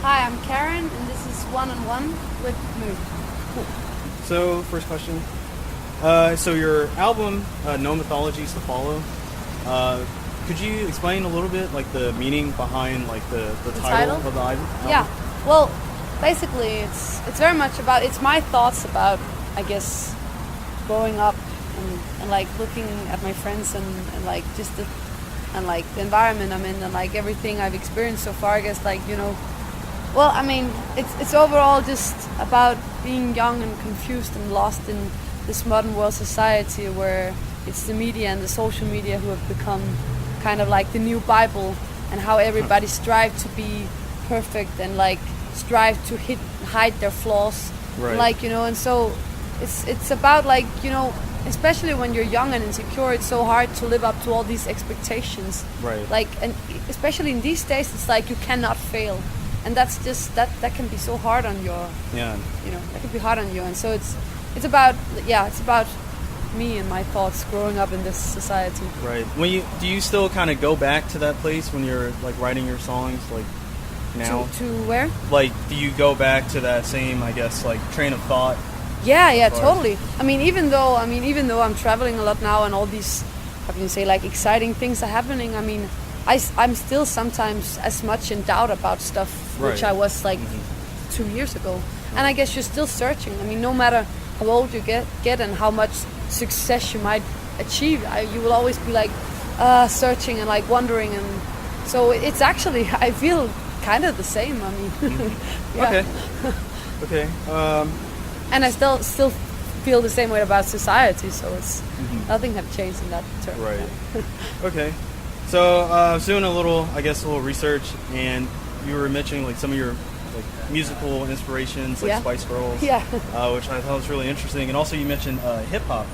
Hi, I'm Karen, and this is One on One with Moo. Cool. So, first question. So your album, No Mythologies to Follow, could you explain a little bit, like, the meaning behind, like, the title of the album? Yeah. Well, basically, it's very much about, it's my thoughts about, I guess, growing up and like looking at my friends and like just the environment I'm in and like everything I've experienced so far. I guess, like, you know, well, I mean, it's overall just about being young and confused and lost in this modern world society where it's the media and the social media who have become kind of like the new Bible, and how everybody strive to be perfect and like strive to hide their flaws, right. Like, you know, and so it's about, like, you know, especially when you're young and insecure, it's so hard to live up to all these expectations, right? Like, and especially in these days, it's like you cannot fail, and that's just that can be so hard on your, you know, that can be hard on you, and so it's about me and my thoughts growing up in this society. Right. Do you still kind of go back to that place when you're like writing your songs, like now? To where? Like, do you go back to that same, I guess, like train of thought? Yeah, totally. I mean, even though I'm traveling a lot now and all these, how can you say, like, exciting things are happening, I mean, I'm still sometimes as much in doubt about stuff, right. Which I was like 2 years ago. Right. And I guess you're still searching. I mean, no matter how old you get and how much success you might achieve, you will always be like searching and like wondering, and so it's actually, I feel kind of the same. I mean, yeah. Okay. And I still feel the same way about society, so it's nothing have changed in that term. Right. Okay. So I was doing a little research, and you were mentioning like some of your like musical inspirations, like Spice Girls, which I thought was really interesting. And also you mentioned hip hop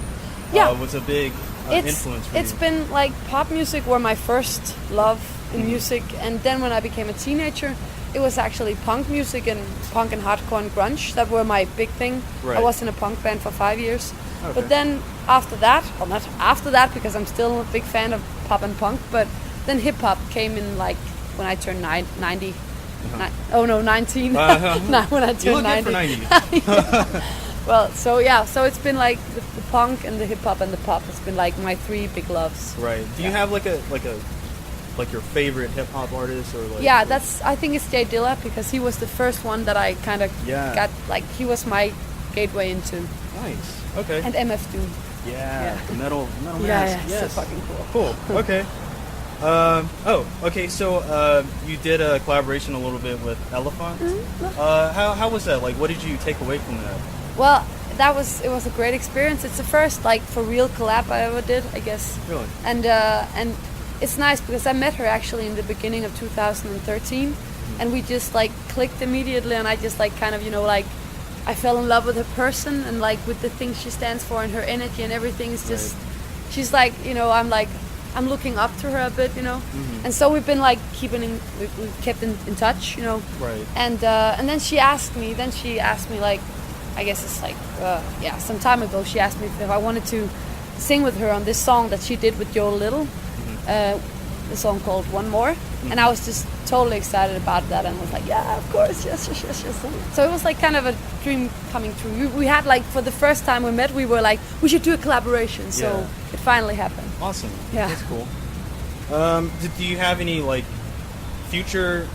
was a big influence for you. It's been like pop music were my first love in music, and then when I became a teenager, it was actually punk music and punk and hardcore and grunge that were my big thing. Right. I was in a punk band for 5 years. Okay. But then after that, well, not after that, because I'm still a big fan of pop and punk, but then hip hop came in like when I turned 90. Oh no, 19. Not when I turned you look 90. Good for 90. Well, so it's been like the punk and the hip hop and the pop. It's been like my three big loves. Right. Do you have like your favorite hip hop artist or like? Yeah, I think it's Jay Dilla, because he was the first one that I kind of got, like, he was my gateway into. Nice. Okay. And MF Doom. Yeah. Metal mask. Yeah. Yes. So fucking cool. Cool. Okay. Okay. So you did a collaboration a little bit with Elephant. How was that? Like, what did you take away from that? Well, it was a great experience. It's the first like for real collab I ever did, I guess. Really? And it's nice because I met her actually in the beginning of 2013, and we just like clicked immediately, and I just like kind of, you know, like I fell in love with her person and like with the things she stands for and her energy and everything. It's just she's like, you know, I'm looking up to her a bit, you know, and so we've been like we've kept in touch, you know. Right. And then she asked me like, I guess it's like some time ago, she asked me if I wanted to sing with her on this song that she did with Joe Little, the song called One More, and I was just totally excited about that and was like, yeah, of course, yes. So it was like kind of a dream coming true. We had like, for the first time we met, we were like, we should do a collaboration, so it finally happened. Awesome. Yeah. That's cool. Do you have any like future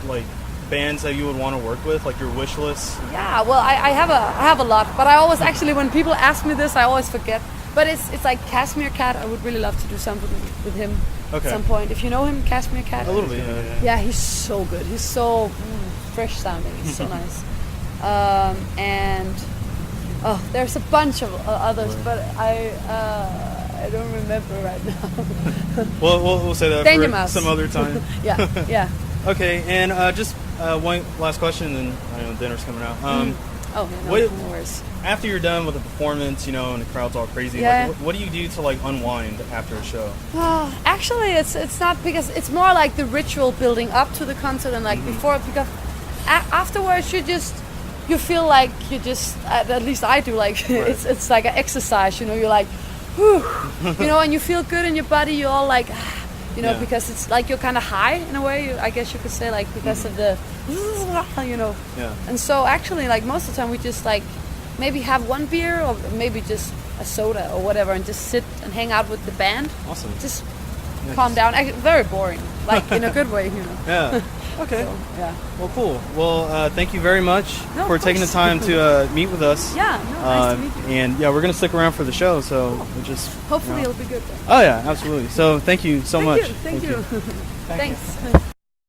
like bands that you would want to work with, like your wish list? Yeah, well, I have a lot, but I always actually, when people ask me this, I always forget. But it's like Cashmere Cat. I would really love to do something with him at some point. If you know him, Cashmere Cat. A little bit, yeah. Yeah, he's so good. He's so fresh sounding. He's so nice. And there's a bunch of others, but I don't remember right now. Well, we'll say that Danger for Mouse. Some other time. Yeah. Okay, and just one last question, and I know dinner's coming out. No worries. After you're done with the performance, you know, and the crowd's all crazy, like, what do you do to like unwind after a show? Actually, it's not, because it's more like the ritual building up to the concert and like before, because afterwards you feel like you just, at least I do, like it's like an exercise, you know, you're like, whew, you know, and you feel good in your body, you're all like, you know, because it's like you're kind of high in a way. I guess you could say, like, because of the, you know. Yeah. And so actually, like, most of the time we just like maybe have one beer or maybe just a soda or whatever, and just sit and hang out with the band. Awesome. Just calm down. Very boring, like in a good way, you know. Yeah. Okay. So, yeah. Well, cool. Well, thank you very much for taking the time to meet with us. Yeah. No, nice to meet you. And yeah, we're gonna stick around for the show, so we'll just hopefully it'll be good then. Oh yeah, absolutely. So thank you so much. Thank you. Thanks.